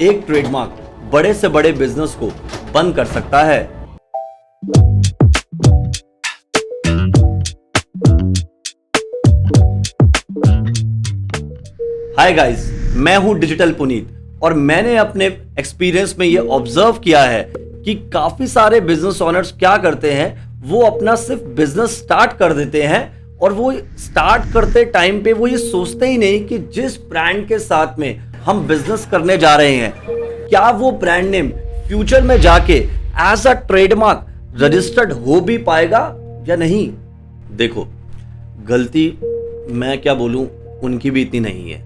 एक ट्रेडमार्क बड़े से बड़े बिजनेस को बंद कर सकता है। हाय गाइस, मैं हूं डिजिटल पुनीत और मैंने अपने एक्सपीरियंस में ये ऑब्जर्व किया है कि काफी सारे बिजनेस ओनर्स क्या करते हैं, वो अपना सिर्फ बिजनेस स्टार्ट कर देते हैं और वो स्टार्ट करते टाइम पे वो ये सोचते ही नहीं कि जिस ब्रांड के साथ में हम बिजनेस करने जा रहे हैं, क्या वो ब्रांड नेम फ्यूचर में जाके एज अ ट्रेडमार्क रजिस्टर्ड हो भी पाएगा या नहीं। देखो, गलती मैं क्या बोलूं, उनकी भी इतनी नहीं है,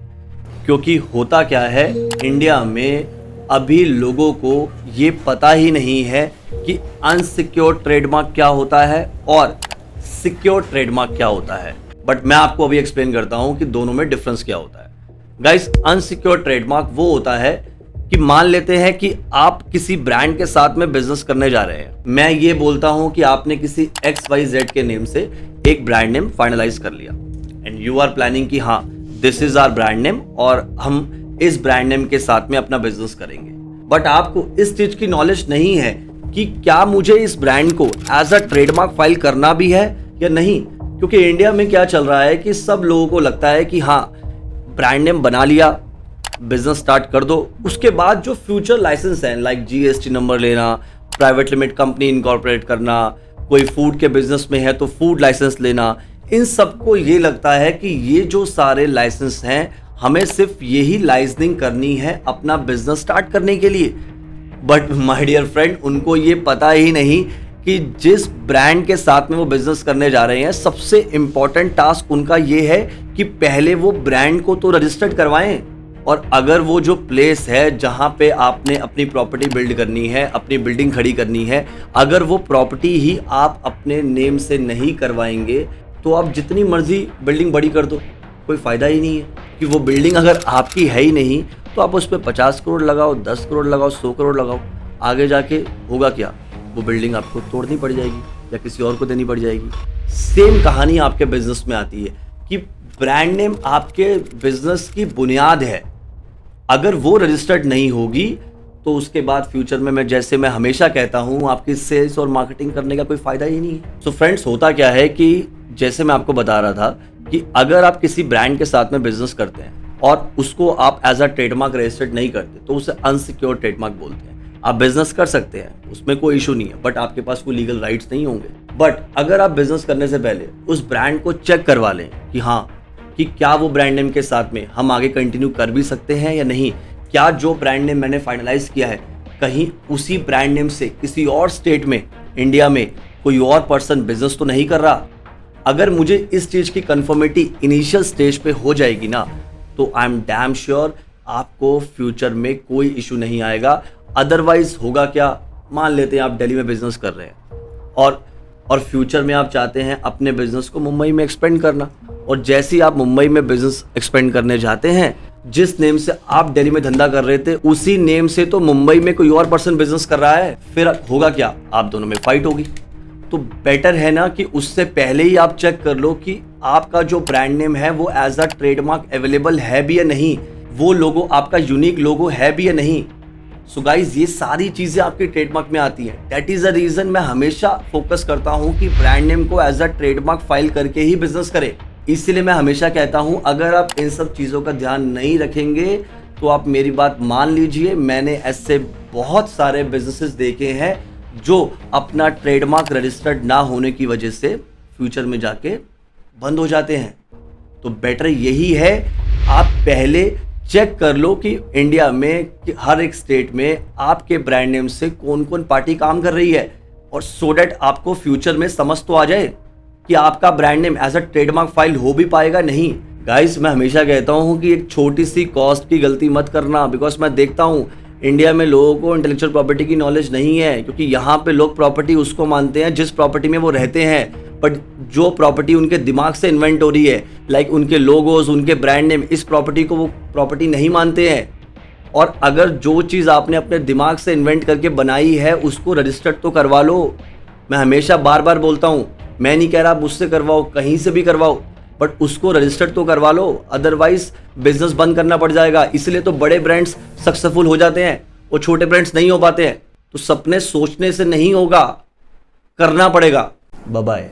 क्योंकि होता क्या है, इंडिया में अभी लोगों को ये पता ही नहीं है कि अनसिक्योर ट्रेडमार्क क्या होता है और सिक्योर ट्रेडमार्क क्या होता है। बट मैं आपको अभी एक्सप्लेन करता हूं कि दोनों में डिफरेंस क्या होता है। गाइस, अनसिक्योर ट्रेडमार्क वो होता है कि मान लेते हैं कि आप किसी ब्रांड के साथ में बिजनेस करने जा रहे हैं। मैं ये बोलता हूं कि आपने किसी XYZ के नेम से एक ब्रांड नेम फाइनलाइज कर लिया एंड यू आर प्लानिंग कि हाँ, this is our brand name और हम इस ब्रांड नेम के साथ में अपना बिजनेस करेंगे। बट आपको इस चीज की नॉलेज नहीं है कि क्या मुझे इस ब्रांड को एज अ ट्रेडमार्क फाइल करना भी है या नहीं। क्योंकि इंडिया में क्या चल रहा है कि सब लोगों को लगता है कि हाँ, ब्रांड नेम बना लिया, बिजनेस स्टार्ट कर दो, उसके बाद जो फ्यूचर लाइसेंस है लाइक GST नंबर लेना, प्राइवेट लिमिटेड कंपनी इनकॉर्पोरेट करना, कोई फूड के बिजनेस में है तो फूड लाइसेंस लेना, इन सबको ये लगता है कि ये जो सारे लाइसेंस हैं, हमें सिर्फ यही लाइसेंसिंग करनी है अपना बिजनेस स्टार्ट करने के लिए। बट माय डियर फ्रेंड, उनको ये पता ही नहीं कि जिस ब्रांड के साथ में वो बिजनेस करने जा रहे हैं, सबसे इंपॉर्टेंट टास्क उनका ये है कि पहले वो ब्रांड को तो रजिस्टर्ड करवाएं। और अगर वो जो प्लेस है जहां पे आपने अपनी प्रॉपर्टी बिल्ड करनी है, अपनी बिल्डिंग खड़ी करनी है, अगर वो प्रॉपर्टी ही आप अपने नेम से नहीं करवाएंगे तो आप जितनी मर्जी बिल्डिंग बड़ी कर दो, कोई फायदा ही नहीं है। कि वो बिल्डिंग अगर आपकी है ही नहीं तो आप उस पर 50 करोड़ लगाओ, 10 करोड़ लगाओ, 100 करोड़ लगाओ, आगे जाके होगा क्या? वो बिल्डिंग आपको तोड़नी पड़ जाएगी या किसी और को देनी पड़ जाएगी। सेम कहानी आपके बिजनेस में आती है कि ब्रांड नेम आपके बिजनेस की बुनियाद है। अगर वो रजिस्टर्ड नहीं होगी तो उसके बाद फ्यूचर में मैं हमेशा कहता हूं, आपकी सेल्स और मार्केटिंग करने का कोई फायदा ही नहीं है। सो फ्रेंड्स, होता क्या है कि जैसे मैं आपको बता रहा था कि अगर आप किसी ब्रांड के साथ में बिजनेस करते हैं और उसको आप एज अ ट्रेडमार्क रजिस्टर्ड नहीं करते तो उसे अनसिक्योर ट्रेडमार्क बोलते हैं। आप बिजनेस कर सकते हैं, उसमें कोई इशू नहीं है, बट आपके पास कोई लीगल राइट्स नहीं होंगे। बट अगर आप बिजनेस करने से पहले उस ब्रांड को चेक करवा लें कि हाँ, कि क्या वो ब्रांड नेम के साथ में हम आगे कंटिन्यू कर भी सकते हैं या नहीं, क्या जो ब्रांड नेम मैंने फाइनलाइज किया है कहीं उसी ब्रांड नेम से किसी और स्टेट में, इंडिया में कोई और पर्सन बिजनेस तो नहीं कर रहा। अगर मुझे इस चीज की कंफर्मिटी इनिशियल स्टेज पे हो जाएगी ना, तो आई एम डैम श्योर आपको फ्यूचर में कोई इशू नहीं आएगा। अदरवाइज होगा क्या, मान लेते हैं आप दिल्ली में बिजनेस कर रहे हैं और फ्यूचर में आप चाहते हैं अपने बिजनेस को मुंबई में एक्सपेंड करना, और जैसे ही आप मुंबई में बिजनेस एक्सपेंड करने जाते हैं, जिस नेम से आप दिल्ली में धंधा कर रहे थे उसी नेम से तो मुंबई में कोई और पर्सन बिजनेस कर रहा है, फिर होगा क्या? आप दोनों में फाइट होगी। तो बेटर है ना कि उससे पहले ही आप चेक कर लो कि आपका जो ब्रांड नेम है वो एज अ ट्रेडमार्क अवेलेबल है भी या नहीं, वो लोगो आपका यूनिक लोगो है भी या नहीं। सो गाइज, ये सारी चीजें आपके ट्रेडमार्क में आती हैं। दैट इज द रीजन मैं हमेशा फोकस करता हूं कि ब्रांड नेम को एज अ ट्रेडमार्क फाइल करके ही बिजनेस करें। इसीलिए मैं हमेशा कहता हूं, अगर आप इन सब चीजों का ध्यान नहीं रखेंगे तो आप मेरी बात मान लीजिए, मैंने ऐसे बहुत सारे बिजनेसेस देखे हैं जो अपना ट्रेडमार्क रजिस्टर्ड ना होने की वजह से फ्यूचर में जाके बंद हो जाते हैं। तो बेटर यही है, आप पहले चेक कर लो कि इंडिया में कि हर एक स्टेट में आपके ब्रांड नेम से कौन कौन पार्टी काम कर रही है, और सो डैट आपको फ्यूचर में समझ तो आ जाए कि आपका brand name as a trademark file हो भी पाएगा नहीं। गाइस, मैं हमेशा कहता हूं कि एक छोटी सी कॉस्ट की गलती मत करना, बिकॉज मैं देखता हूं इंडिया में लोगों को इंटेलेक्चुअल प्रॉपर्टी की नॉलेज नहीं है, क्योंकि यहाँ पे लोग प्रॉपर्टी उसको मानते हैं जिस प्रॉपर्टी में वो रहते हैं। बट जो प्रॉपर्टी उनके दिमाग से इन्वेंट हो रही है, लाइक उनके लोगोस, उनके ब्रांड नेम, इस प्रॉपर्टी को वो प्रॉपर्टी नहीं मानते हैं। और अगर जो चीज़ आपने अपने दिमाग से इन्वेंट करके बनाई है उसको रजिस्टर्ड तो करवा लो। मैं हमेशा बार बार बोलता हूँ, मैं नहीं कह रहा आप मुझसे करवाओ, कहीं से भी करवाओ, बट उसको रजिस्टर्ड तो करवा लो, अदरवाइज बिजनेस बंद करना पड़ जाएगा। इसलिए तो बड़े ब्रांड्स सक्सेसफुल हो जाते हैं और छोटे ब्रांड्स नहीं हो पाते हैं। तो सपने सोचने से नहीं होगा, करना पड़ेगा। Bye bye.